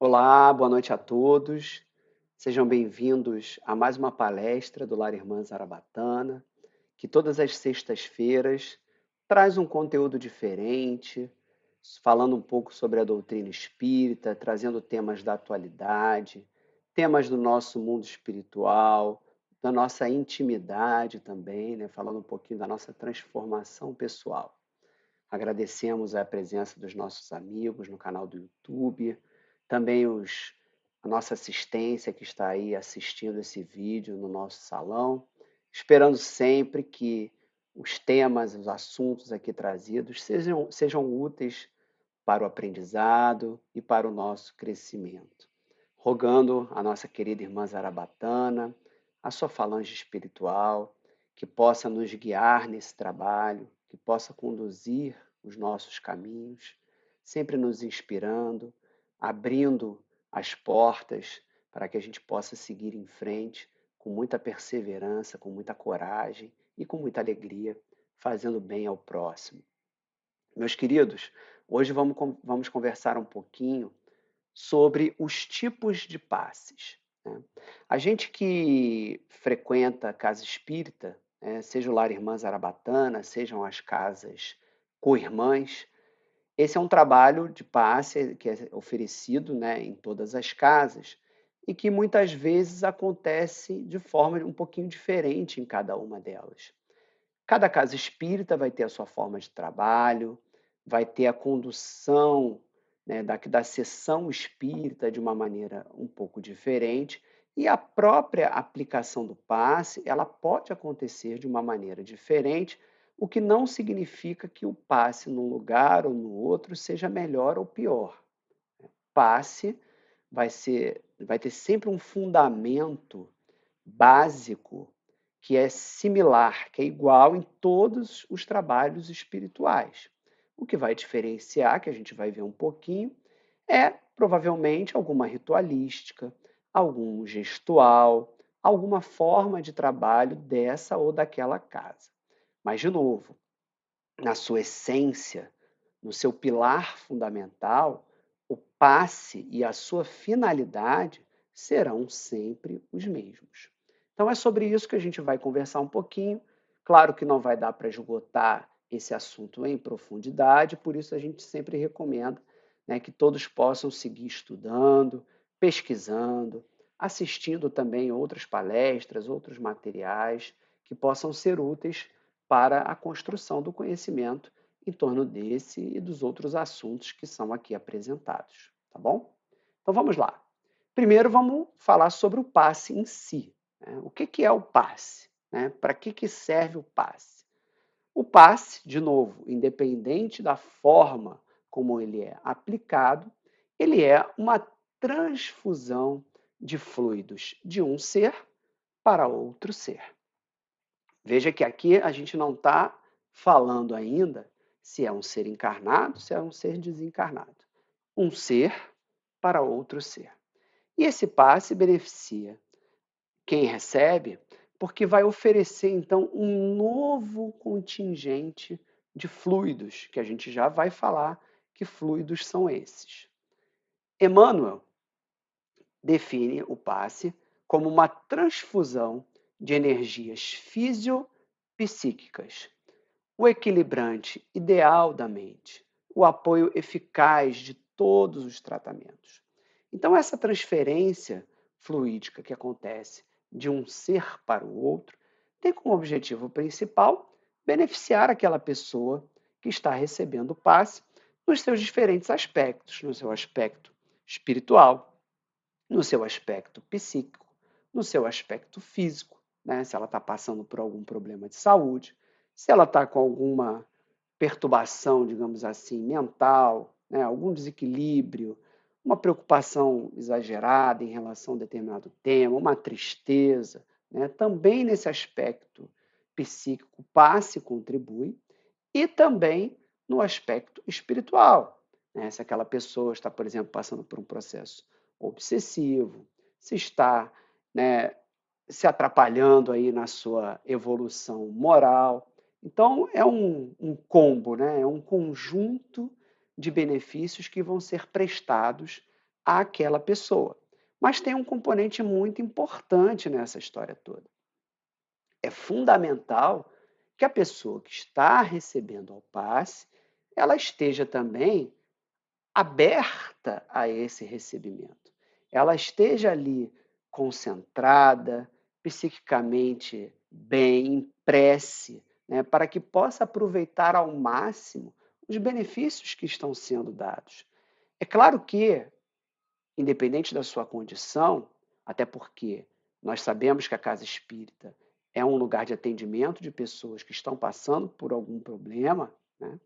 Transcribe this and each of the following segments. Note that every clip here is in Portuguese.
Olá, boa noite a todos. Sejam bem-vindos a mais uma palestra do Lar Irmã Zarabatana, que todas as sextas-feiras traz um conteúdo diferente, falando um pouco sobre a doutrina espírita, trazendo temas da atualidade, temas do nosso mundo espiritual, da nossa intimidade também, né? Falando um pouquinho da nossa transformação pessoal. Agradecemos a presença dos nossos amigos no canal do YouTube, também a nossa assistência que está aí assistindo esse vídeo no nosso salão, esperando sempre que os temas, os assuntos aqui trazidos sejam úteis para o aprendizado e para o nosso crescimento. Rogando a nossa querida irmã Zarabatana, a sua falange espiritual, que possa nos guiar nesse trabalho, que possa conduzir os nossos caminhos, sempre nos inspirando, abrindo as portas para que a gente possa seguir em frente com muita perseverança, com muita coragem e com muita alegria, fazendo bem ao próximo. Meus queridos, hoje vamos conversar um pouquinho sobre os tipos de passes, né? A gente que frequenta a casa espírita, né, seja o Lar Irmã Zarabatana, sejam as casas co-irmãs, esse é um trabalho de passe que é oferecido, né, em todas as casas e que muitas vezes acontece de forma um pouquinho diferente em cada uma delas. Cada casa espírita vai ter a sua forma de trabalho, vai ter a condução, né, da sessão espírita de uma maneira um pouco diferente, e a própria aplicação do passe, ela pode acontecer de uma maneira diferente, o que não significa que o passe num lugar ou no outro seja melhor ou pior. Passe vai ter sempre um fundamento básico que é similar, que é igual em todos os trabalhos espirituais. O que vai diferenciar, que a gente vai ver um pouquinho, é provavelmente alguma ritualística, algum gestual, alguma forma de trabalho dessa ou daquela casa. Mas, de novo, na sua essência, no seu pilar fundamental, o passe e a sua finalidade serão sempre os mesmos. Então é sobre isso que a gente vai conversar um pouquinho. Claro que não vai dar para esgotar esse assunto em profundidade, por isso a gente sempre recomenda, né, que todos possam seguir estudando, pesquisando, assistindo também outras palestras, outros materiais que possam ser úteis para a construção do conhecimento em torno desse e dos outros assuntos que são aqui apresentados, tá bom? Então vamos lá. Primeiro vamos falar sobre o passe em si, né? O que é o passe, né? Para que serve o passe? O passe, de novo, independente da forma como ele é aplicado, ele é uma transfusão de fluidos de um ser para outro ser. Veja que aqui a gente não está falando ainda se é um ser encarnado, se é um ser desencarnado. Um ser para outro ser. E esse passe beneficia quem recebe, porque vai oferecer então um novo contingente de fluidos, que a gente já vai falar que fluidos são esses. Emmanuel define o passe como uma transfusão de energias fisiopsíquicas, o equilibrante ideal da mente, o apoio eficaz de todos os tratamentos. Então, essa transferência fluídica que acontece de um ser para o outro tem como objetivo principal beneficiar aquela pessoa que está recebendo o passe nos seus diferentes aspectos, no seu aspecto espiritual, no seu aspecto psíquico, no seu aspecto físico, né? Se ela está passando por algum problema de saúde, se ela está com alguma perturbação, digamos assim, mental, né? Algum desequilíbrio, uma preocupação exagerada em relação a determinado tema, uma tristeza, né? Também nesse aspecto psíquico, passe contribui, e também no aspecto espiritual, né? Se aquela pessoa está, por exemplo, passando por um processo obsessivo, se está, né, se atrapalhando aí na sua evolução moral. Então, é um combo, né? É um conjunto de benefícios que vão ser prestados àquela pessoa. Mas tem um componente muito importante nessa história toda. É fundamental que a pessoa que está recebendo ao passe, ela esteja também aberta a esse recebimento. Ela esteja ali concentrada, psiquicamente bem, em prece, né, para que possa aproveitar ao máximo os benefícios que estão sendo dados. É claro que, independente da sua condição, até porque nós sabemos que a casa espírita é um lugar de atendimento de pessoas que estão passando por algum problema, né?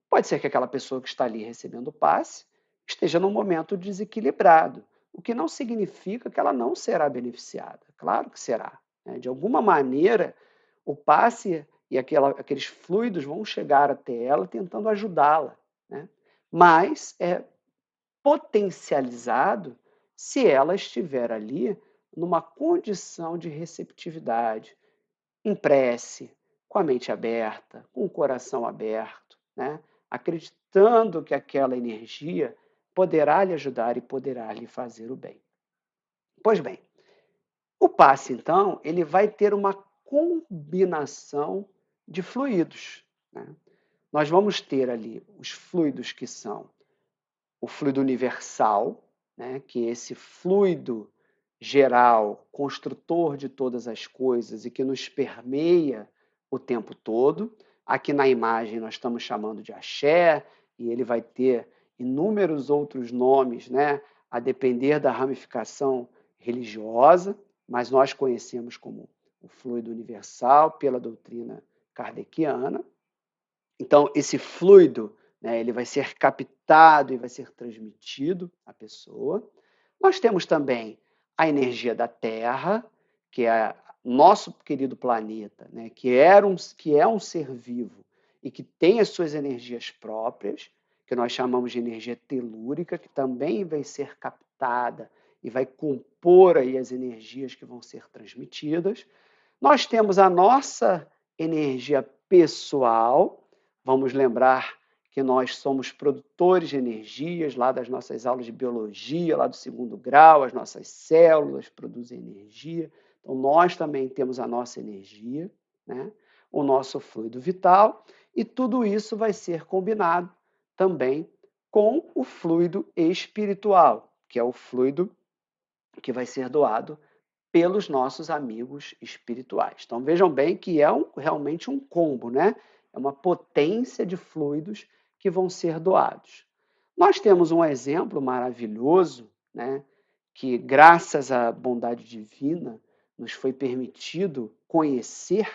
Pode ser que aquela pessoa que está ali recebendo o passe esteja num momento desequilibrado, o que não significa que ela não será beneficiada. Claro que será, né? De alguma maneira, o passe e aqueles fluidos vão chegar até ela tentando ajudá-la, né? Mas é potencializado se ela estiver ali numa condição de receptividade, em prece, com a mente aberta, com o coração aberto, né? Acreditando que aquela energia poderá lhe ajudar e poderá lhe fazer o bem. Pois bem, o passe, então, ele vai ter uma combinação de fluidos, né? Nós vamos ter ali os fluidos que são o fluido universal, né, que é esse fluido geral, construtor de todas as coisas e que nos permeia o tempo todo. Aqui na imagem nós estamos chamando de axé, e ele vai ter inúmeros outros nomes, né, a depender da ramificação religiosa, mas nós conhecemos como o fluido universal pela doutrina kardeciana. Então, esse fluido, né, ele vai ser captado e vai ser transmitido à pessoa. Nós temos também a energia da Terra, que é nosso querido planeta, né, que é um ser vivo e que tem as suas energias próprias, que nós chamamos de energia telúrica, que também vai ser captada e vai compor aí as energias que vão ser transmitidas. Nós temos a nossa energia pessoal. Vamos lembrar que nós somos produtores de energias, lá das nossas aulas de biologia, lá do segundo grau, as nossas células produzem energia. Então, nós também temos a nossa energia, né? O nosso fluido vital, e tudo isso vai ser combinado também com o fluido espiritual, que é o fluido que vai ser doado pelos nossos amigos espirituais. Então vejam bem que é realmente um combo, né? É uma potência de fluidos que vão ser doados. Nós temos um exemplo maravilhoso, né? Que graças à bondade divina nos foi permitido conhecer,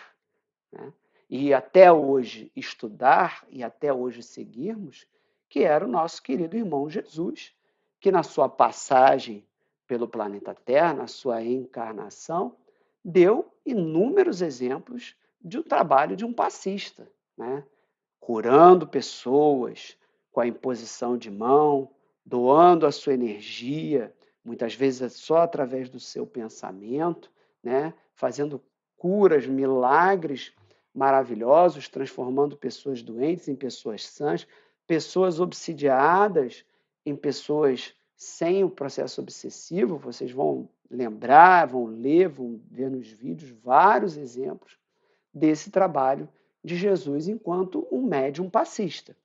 né? E até hoje estudar e até hoje seguirmos, que era o nosso querido irmão Jesus, que na sua passagem pelo planeta Terra, na sua encarnação, deu inúmeros exemplos de um trabalho de um passista, né? Curando pessoas com a imposição de mão, doando a sua energia, muitas vezes só através do seu pensamento, né? Fazendo curas, milagres maravilhosos, transformando pessoas doentes em pessoas sãs, pessoas obsidiadas em pessoas sem o processo obsessivo. Vocês vão lembrar, vão ler, vão ver nos vídeos vários exemplos desse trabalho de Jesus enquanto um médium passista.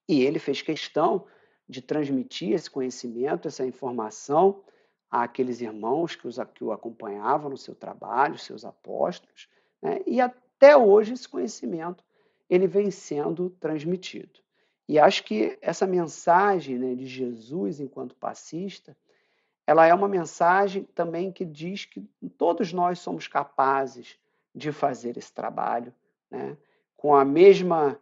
E ele fez questão de transmitir esse conhecimento, essa informação àqueles irmãos que o acompanhavam no seu trabalho, seus apóstolos, né? E até hoje esse conhecimento ele vem sendo transmitido. E acho que essa mensagem, né, de Jesus enquanto passista, ela é uma mensagem também que diz que todos nós somos capazes de fazer esse trabalho, né? Com a mesma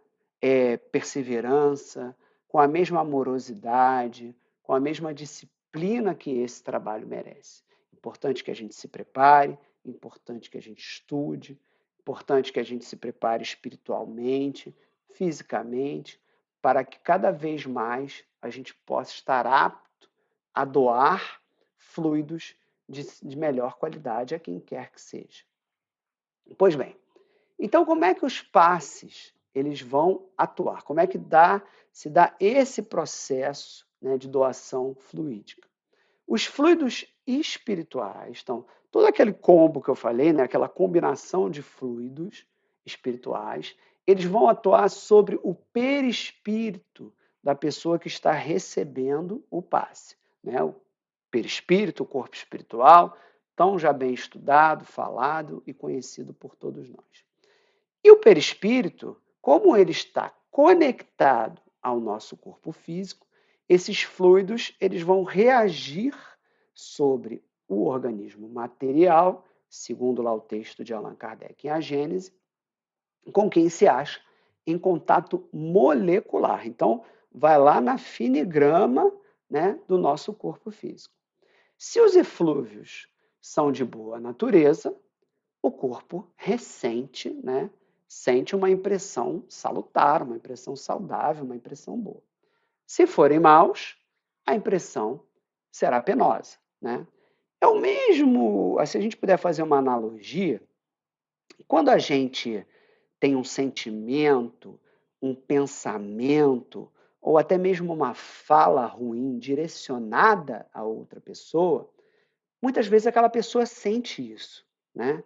perseverança, com a mesma amorosidade, com a mesma disciplina que esse trabalho merece. Importante que a gente se prepare, importante que a gente estude, importante que a gente se prepare espiritualmente, fisicamente, para que cada vez mais a gente possa estar apto a doar fluidos de melhor qualidade a quem quer que seja. Pois bem, então como é que os passes eles vão atuar? Como é que se dá esse processo, né, de doação fluídica. Os fluidos espirituais, então, todo aquele combo que eu falei, né, aquela combinação de fluidos espirituais, eles vão atuar sobre o perispírito da pessoa que está recebendo o passe, né? O perispírito, o corpo espiritual, tão já bem estudado, falado e conhecido por todos nós. E o perispírito, como ele está conectado ao nosso corpo físico, esses fluidos eles vão reagir sobre o organismo material, segundo lá o texto de Allan Kardec em A Gênese, com quem se acha em contato molecular. Então, vai lá na finigrama, né, do nosso corpo físico. Se os eflúvios são de boa natureza, o corpo ressente, né, sente uma impressão salutar, uma impressão saudável, uma impressão boa. Se forem maus, a impressão será penosa, né? É o mesmo, se a gente puder fazer uma analogia, quando a gente tem um sentimento, um pensamento, ou até mesmo uma fala ruim direcionada a outra pessoa, muitas vezes aquela pessoa sente isso, né?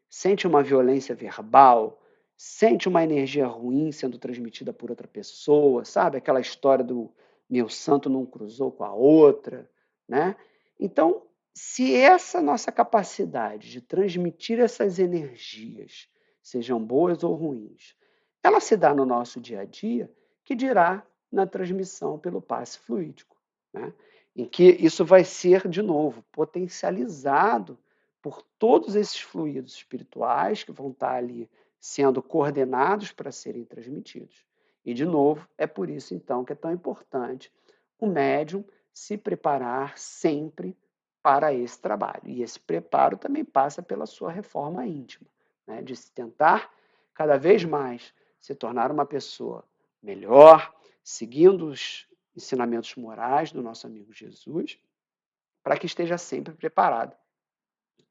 Sente uma violência verbal, sente uma energia ruim sendo transmitida por outra pessoa, sabe? Aquela história do meu santo não cruzou com a outra, né? Então, se essa nossa capacidade de transmitir essas energias, sejam boas ou ruins, ela se dá no nosso dia a dia, que dirá na transmissão pelo passe fluídico, né? Em que isso vai ser, de novo, potencializado por todos esses fluidos espirituais que vão estar ali sendo coordenados para serem transmitidos. E, de novo, é por isso, então, que é tão importante o médium se preparar sempre para esse trabalho. E esse preparo também passa pela sua reforma íntima, né? De se tentar cada vez mais se tornar uma pessoa melhor, seguindo os ensinamentos morais do nosso amigo Jesus, para que esteja sempre preparado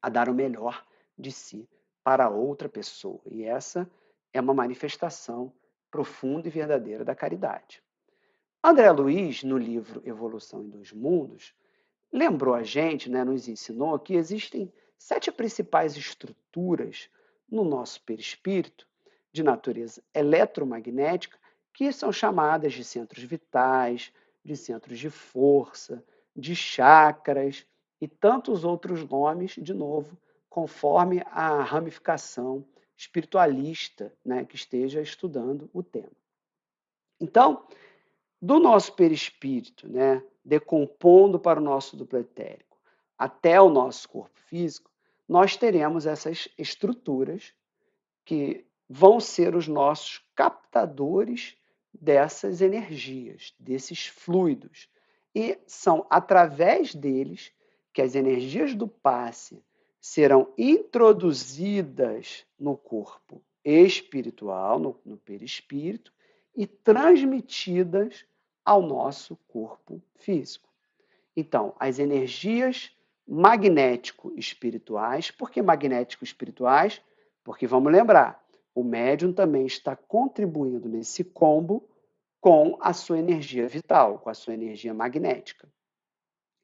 a dar o melhor de si para outra pessoa. E essa é uma manifestação profunda e verdadeira da caridade. André Luiz, no livro Evolução em Dois Mundos, lembrou a gente, né, nos ensinou que existem 7 principais estruturas no nosso perispírito, de natureza eletromagnética, que são chamadas de centros vitais, de centros de força, de chakras e tantos outros nomes, de novo, conforme a ramificação espiritualista, né, que esteja estudando o tema. Então, do nosso perispírito, né, decompondo para o nosso duplo etérico, até o nosso corpo físico, nós teremos essas estruturas que vão ser os nossos captadores dessas energias, desses fluidos. E são através deles que as energias do passe serão introduzidas no corpo espiritual, no perispírito, e transmitidas ao nosso corpo físico. Então, as energias magnético-espirituais, por que magnético-espirituais? Porque vamos lembrar, o médium também está contribuindo nesse combo com a sua energia vital, com a sua energia magnética.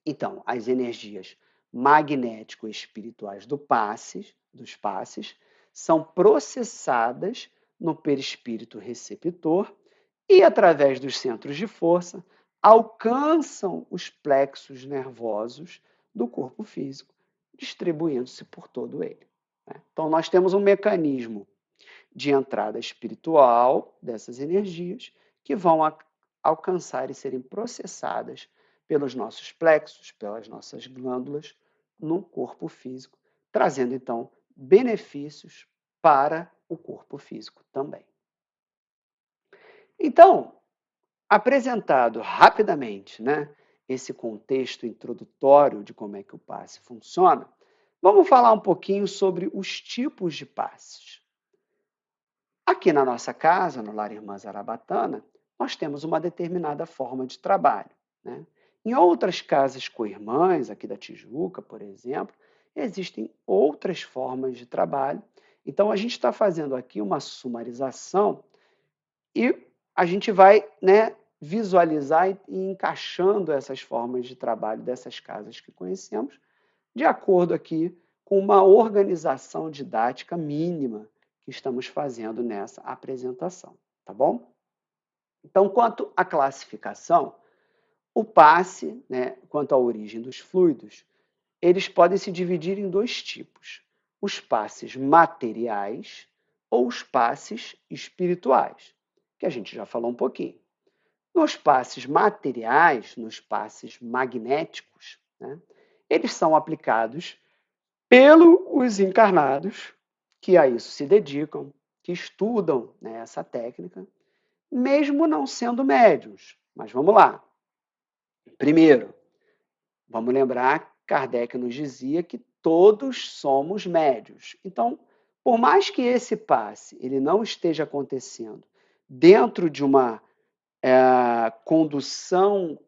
Então, as energias magnético-espirituais dos passes, são processadas no perispírito receptor e, através dos centros de força, alcançam os plexos nervosos do corpo físico, distribuindo-se por todo ele. Então, nós temos um mecanismo de entrada espiritual dessas energias que vão alcançar e serem processadas pelos nossos plexos, pelas nossas glândulas no corpo físico, trazendo então benefícios para o corpo físico também. Então, apresentado rapidamente, né, esse contexto introdutório de como é que o passe funciona, vamos falar um pouquinho sobre os tipos de passes. Aqui na nossa casa, no Lar Irmã Zarabatana, nós temos uma determinada forma de trabalho, né? Em outras casas co-irmãs, aqui da Tijuca, por exemplo, existem outras formas de trabalho. Então, a gente está fazendo aqui uma sumarização e a gente vai, né, visualizar e encaixando essas formas de trabalho dessas casas que conhecemos, de acordo aqui com uma organização didática mínima que estamos fazendo nessa apresentação, tá bom? Então, quanto à classificação, o passe, né, quanto à origem dos fluidos, eles podem se dividir em dois tipos: os passes materiais ou os passes espirituais, que a gente já falou um pouquinho. Nos passes materiais, nos passes magnéticos, né, eles são aplicados pelos encarnados que a isso se dedicam, que estudam, né, essa técnica, mesmo não sendo médiuns. Mas vamos lá. Primeiro, vamos lembrar, Kardec nos dizia que todos somos médiuns. Então, por mais que esse passe ele não esteja acontecendo dentro de uma condução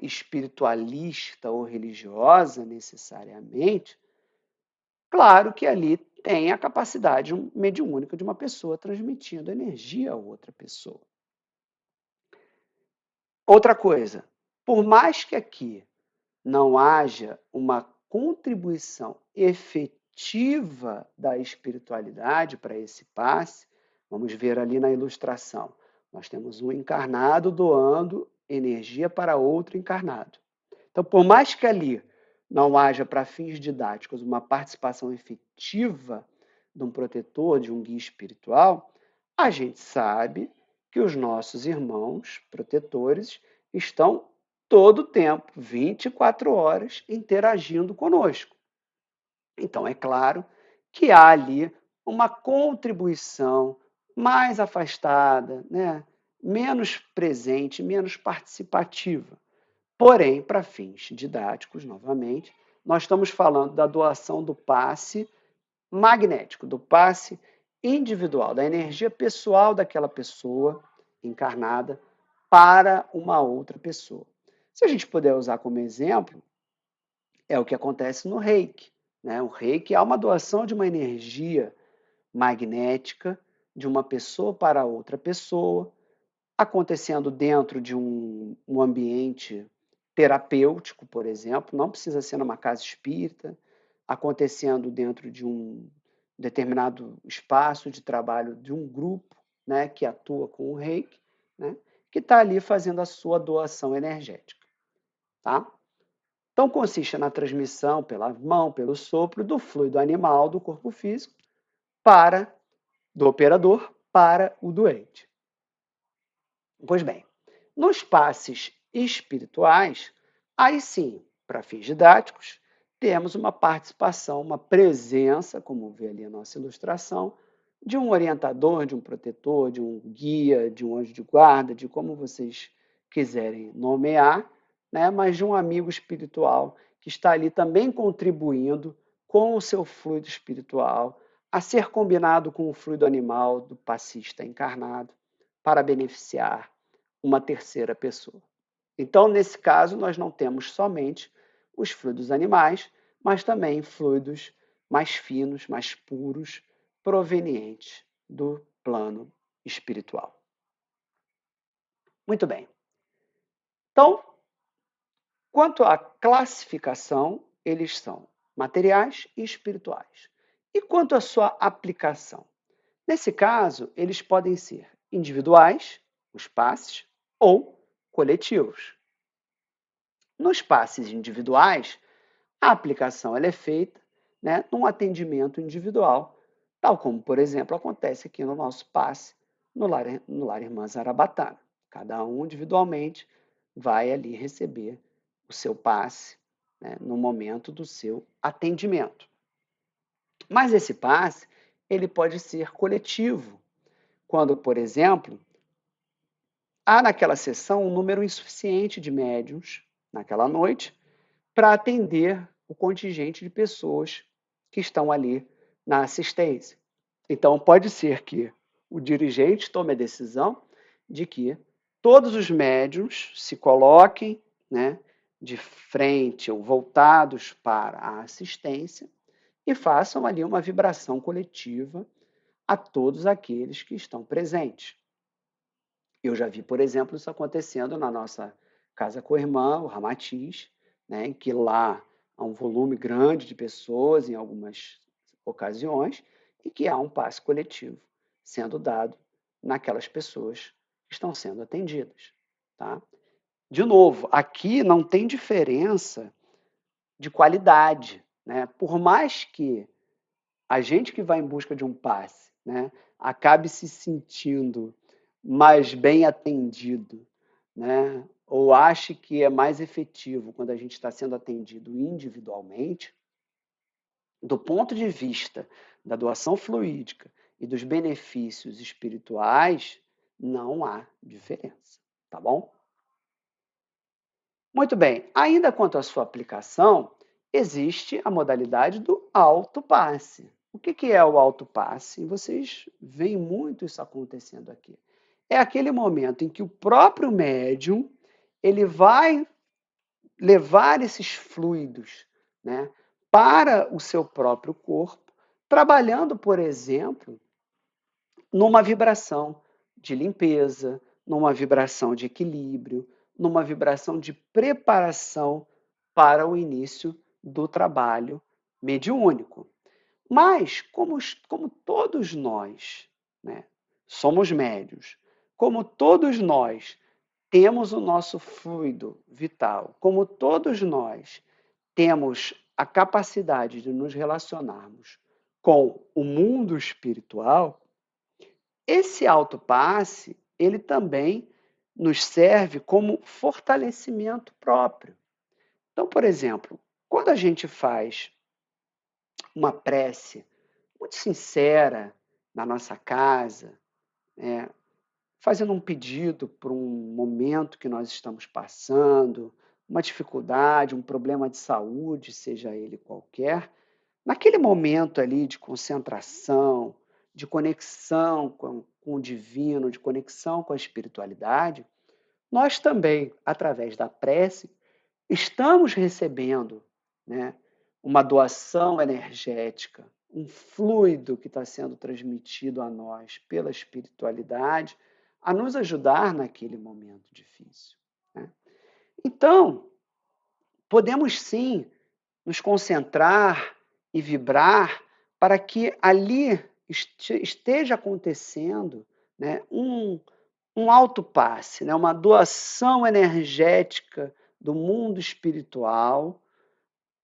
espiritualista ou religiosa necessariamente, claro que ali tem a capacidade mediúnica de uma pessoa transmitindo energia a outra pessoa. Outra coisa, por mais que aqui não haja uma contribuição efetiva da espiritualidade para esse passe, vamos ver ali na ilustração. Nós temos um encarnado doando energia para outro encarnado. Então, por mais que ali não haja, para fins didáticos, uma participação efetiva de um protetor, de um guia espiritual, a gente sabe que os nossos irmãos protetores estão todo o tempo, 24 horas, interagindo conosco. Então, é claro que há ali uma contribuição mais afastada, né? Menos presente, menos participativa. Porém, para fins didáticos, novamente, nós estamos falando da doação do passe magnético, do passe individual, da energia pessoal daquela pessoa encarnada para uma outra pessoa. Se a gente puder usar como exemplo, é o que acontece no Reiki, né? O Reiki é uma doação de uma energia magnética de uma pessoa para outra pessoa, acontecendo dentro de um ambiente terapêutico, por exemplo, não precisa ser numa casa espírita, acontecendo dentro de um determinado espaço de trabalho de um grupo, né, que atua com o Reiki, né, que está ali fazendo a sua doação energética. Tá? Então, consiste na transmissão pela mão, pelo sopro, do fluido animal do corpo físico para do operador para o doente. Pois bem, nos passes espirituais, aí sim, para fins didáticos, temos uma participação, uma presença, como vê ali a nossa ilustração, de um orientador, de um protetor, de um guia, de um anjo de guarda, de como vocês quiserem nomear, né? Mas de um amigo espiritual que está ali também contribuindo com o seu fluido espiritual, a ser combinado com o fluido animal do passista encarnado, para beneficiar uma terceira pessoa. Então, nesse caso, nós não temos somente os fluidos animais, mas também fluidos mais finos, mais puros, provenientes do plano espiritual. Muito bem. Então, quanto à classificação, eles são materiais e espirituais. E quanto à sua aplicação? Nesse caso, eles podem ser individuais, os passes, ou coletivos. Nos passes individuais, a aplicação ela é feita, né, num atendimento individual, tal como, por exemplo, acontece aqui no nosso passe no Lar Irmã Zarabatana. Cada um individualmente vai ali receber o seu passe, né, no momento do seu atendimento. Mas esse passe ele pode ser coletivo, quando, por exemplo, há naquela sessão um número insuficiente de médiuns naquela noite para atender o contingente de pessoas que estão ali na assistência. Então, pode ser que o dirigente tome a decisão de que todos os médiuns se coloquem, né, de frente ou voltados para a assistência e façam ali uma vibração coletiva a todos aqueles que estão presentes. Eu já vi, por exemplo, isso acontecendo na nossa casa com a irmã, o Ramatiz, né, em que lá há um volume grande de pessoas em algumas ocasiões e que há um passe coletivo sendo dado naquelas pessoas que estão sendo atendidas, tá? De novo, aqui não tem diferença de qualidade, né? Por mais que a gente que vai em busca de um passe, né, acabe se sentindo mais bem atendido, né, ou ache que é mais efetivo quando a gente está sendo atendido individualmente, do ponto de vista da doação fluídica e dos benefícios espirituais, não há diferença, tá bom? Muito bem, ainda quanto à sua aplicação, existe a modalidade do autopasse. O que é o autopasse? Vocês veem muito isso acontecendo aqui. É aquele momento em que o próprio médium ele vai levar esses fluidos, né, para o seu próprio corpo, trabalhando, por exemplo, numa vibração de limpeza, numa vibração de equilíbrio, numa vibração de preparação para o início do trabalho mediúnico. Mas, como todos nós, né, somos médios, como todos nós temos o nosso fluido vital, como todos nós temos a capacidade de nos relacionarmos com o mundo espiritual, esse autopasse, ele também nos serve como fortalecimento próprio. Então, por exemplo, quando a gente faz uma prece muito sincera na nossa casa, né, fazendo um pedido por um momento que nós estamos passando, uma dificuldade, um problema de saúde, seja ele qualquer, naquele momento ali de concentração, de conexão com o divino, de conexão com a espiritualidade, nós também, através da prece, estamos recebendo, né, uma doação energética, um fluido que está sendo transmitido a nós pela espiritualidade, a nos ajudar naquele momento difícil, né? Então, podemos sim nos concentrar e vibrar para que ali esteja acontecendo, né, um autopasse, né, uma doação energética do mundo espiritual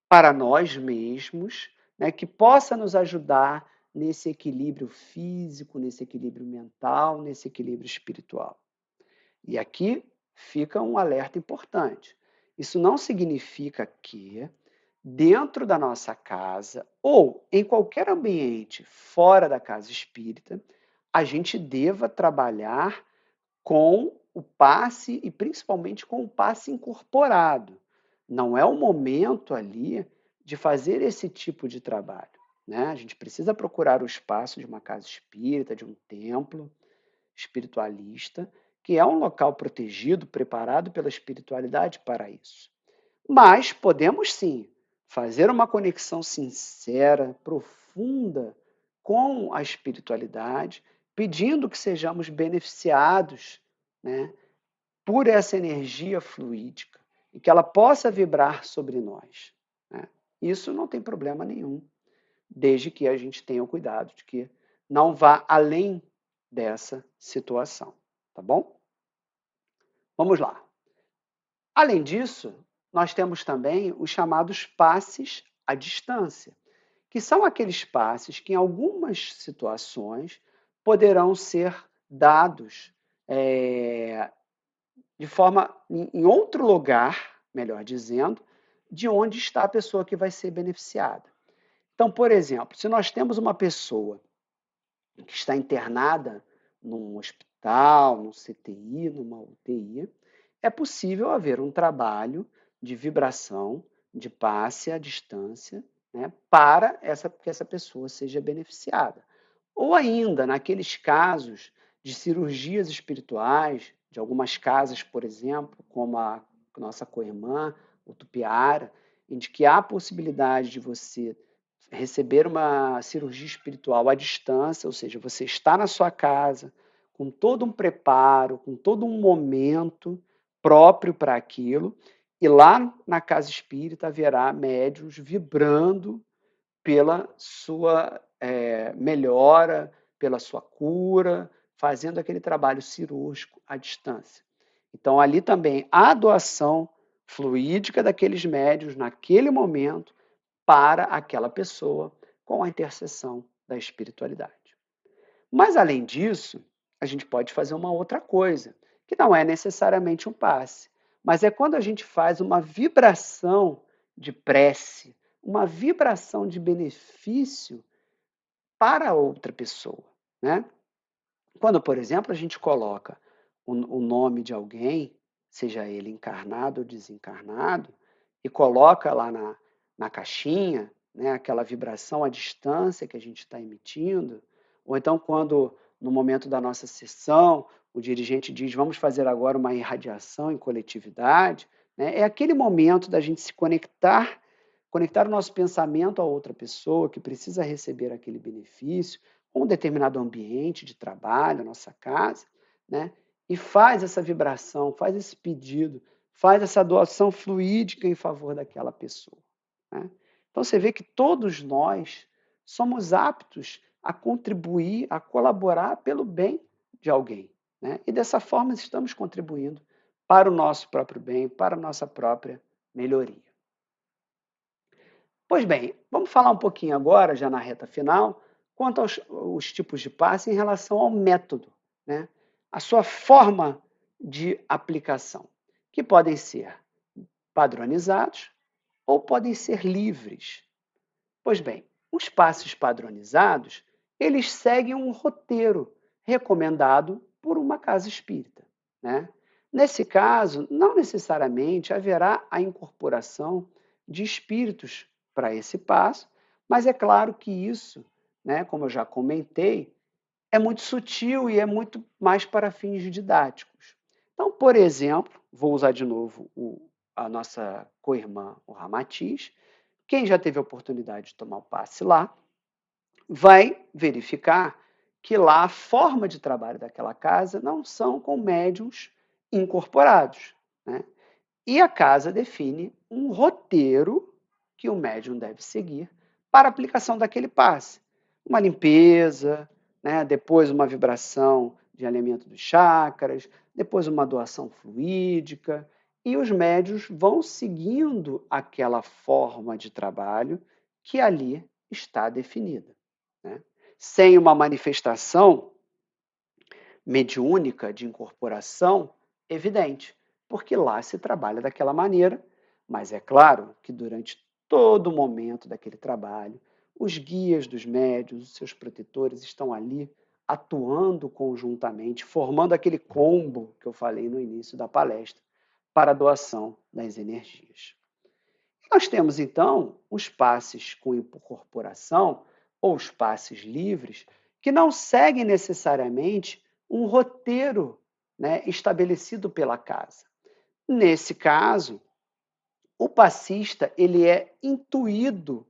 para nós mesmos, né, que possa nos ajudar nesse equilíbrio físico, nesse equilíbrio mental, nesse equilíbrio espiritual. E aqui fica um alerta importante. Isso não significa que, dentro da nossa casa ou em qualquer ambiente fora da casa espírita, a gente deva trabalhar com o passe e principalmente com o passe incorporado. Não é o momento ali de fazer esse tipo de trabalho, né? A gente precisa procurar o espaço de uma casa espírita, de um templo espiritualista, que é um local protegido, preparado pela espiritualidade para isso. Mas podemos sim fazer uma conexão sincera, profunda com a espiritualidade, pedindo que sejamos beneficiados, né, por essa energia fluídica e que ela possa vibrar sobre nós, né? Isso não tem problema nenhum, desde que a gente tenha o cuidado de que não vá além dessa situação, tá bom? Vamos lá. Além disso, nós temos também os chamados passes à distância, que são aqueles passes que, em algumas situações, poderão ser dados de forma em outro lugar, melhor dizendo, de onde está a pessoa que vai ser beneficiada. Então, por exemplo, se nós temos uma pessoa que está internada num hospital, num CTI, numa UTI, é possível haver um trabalho de vibração, de passe à distância, né, para que essa pessoa seja beneficiada. Ou ainda, naqueles casos de cirurgias espirituais, de algumas casas, por exemplo, como a nossa co-irmã, o Tupiara, em que há a possibilidade de você receber uma cirurgia espiritual à distância, ou seja, você está na sua casa, com todo um preparo, com todo um momento próprio para aquilo, e lá na casa espírita haverá médiuns vibrando pela sua melhora, pela sua cura, fazendo aquele trabalho cirúrgico à distância. Então, ali também há doação fluídica daqueles médiuns naquele momento para aquela pessoa com a intercessão da espiritualidade. Mas, além disso, a gente pode fazer uma outra coisa, que não é necessariamente um passe, mas é quando a gente faz uma vibração de prece, uma vibração de benefício para a outra pessoa, né? Quando, por exemplo, a gente coloca o nome de alguém, seja ele encarnado ou desencarnado, e coloca lá na caixinha, né, aquela vibração à distância que a gente está emitindo, ou então quando, no momento da nossa sessão, o dirigente diz, vamos fazer agora uma irradiação em coletividade, né, é aquele momento da gente se conectar o nosso pensamento a outra pessoa que precisa receber aquele benefício, um determinado ambiente de trabalho, a nossa casa, né? E faz essa vibração, faz esse pedido, faz essa doação fluídica em favor daquela pessoa. Né? Então você vê que todos nós somos aptos a contribuir, a colaborar pelo bem de alguém. Né? E dessa forma estamos contribuindo para o nosso próprio bem, para a nossa própria melhoria. Pois bem, vamos falar um pouquinho agora, já na reta final, quanto aos tipos de passe em relação ao método, né? A sua forma de aplicação, que podem ser padronizados ou podem ser livres. Pois bem, os passes padronizados, eles seguem um roteiro recomendado por uma casa espírita, né? Nesse caso, não necessariamente haverá a incorporação de espíritos para esse passo, mas é claro que isso, né, como eu já comentei, é muito sutil e é muito mais para fins didáticos. Então, por exemplo, vou usar de novo a nossa co-irmã, o Ramatiz. Quem já teve a oportunidade de tomar o passe lá, vai verificar que lá a forma de trabalho daquela casa não são com médiuns incorporados. Né? E a casa define um roteiro que o médium deve seguir para a aplicação daquele passe. Uma limpeza, né? Depois uma vibração de alinhamento dos chakras, depois uma doação fluídica, e os médios vão seguindo aquela forma de trabalho que ali está definida. Né? Sem uma manifestação mediúnica de incorporação evidente, porque lá se trabalha daquela maneira, mas é claro que durante todo o momento daquele trabalho, os guias dos médiuns, os seus protetores estão ali atuando conjuntamente, formando aquele combo que eu falei no início da palestra, para a doação das energias. Nós temos, então, os passes com incorporação, ou os passes livres, que não seguem necessariamente um roteiro, né, estabelecido pela casa. Nesse caso, o passista ele é intuído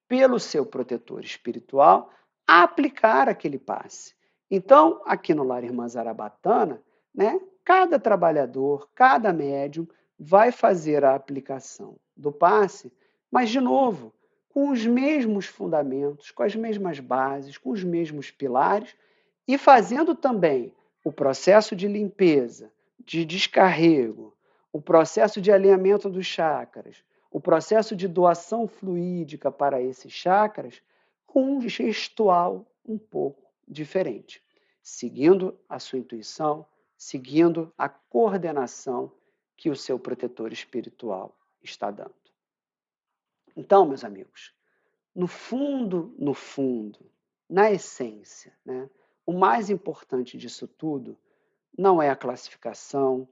pelo seu protetor espiritual a aplicar aquele passe. Então, aqui no Lar Irmã Zarabatana, né, cada trabalhador, cada médium vai fazer a aplicação do passe, mas, de novo, com os mesmos fundamentos, com as mesmas bases, com os mesmos pilares, e fazendo também o processo de limpeza, de descarrego, o processo de alinhamento dos chakras, o processo de doação fluídica para esses chakras, com um gestual um pouco diferente, seguindo a sua intuição, seguindo a coordenação que o seu protetor espiritual está dando. Então, meus amigos, no fundo, na essência, né, o mais importante disso tudo não é a classificação,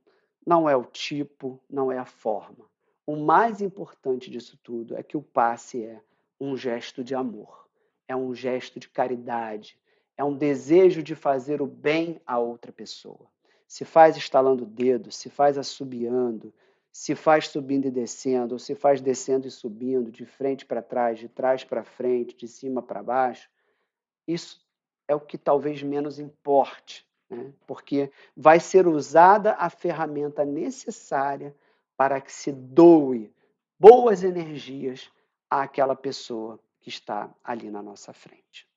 não é o tipo, não é a forma. O mais importante disso tudo é que o passe é um gesto de amor, é um gesto de caridade, é um desejo de fazer o bem a outra pessoa. Se faz estalando o dedo, se faz assobiando, se faz subindo e descendo, ou se faz descendo e subindo, de frente para trás, de trás para frente, de cima para baixo, isso é o que talvez menos importe. né? Porque vai ser usada a ferramenta necessária para que se doe boas energias àquela pessoa que está ali na nossa frente.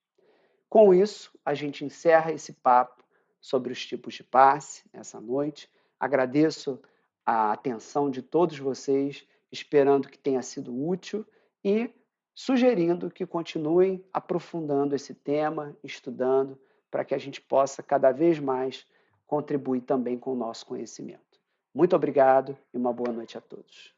Com isso, a gente encerra esse papo sobre os tipos de passe essa noite. Agradeço a atenção de todos vocês, esperando que tenha sido útil e sugerindo que continuem aprofundando esse tema, estudando, para que a gente possa cada vez mais contribuir também com o nosso conhecimento. Muito obrigado e uma boa noite a todos.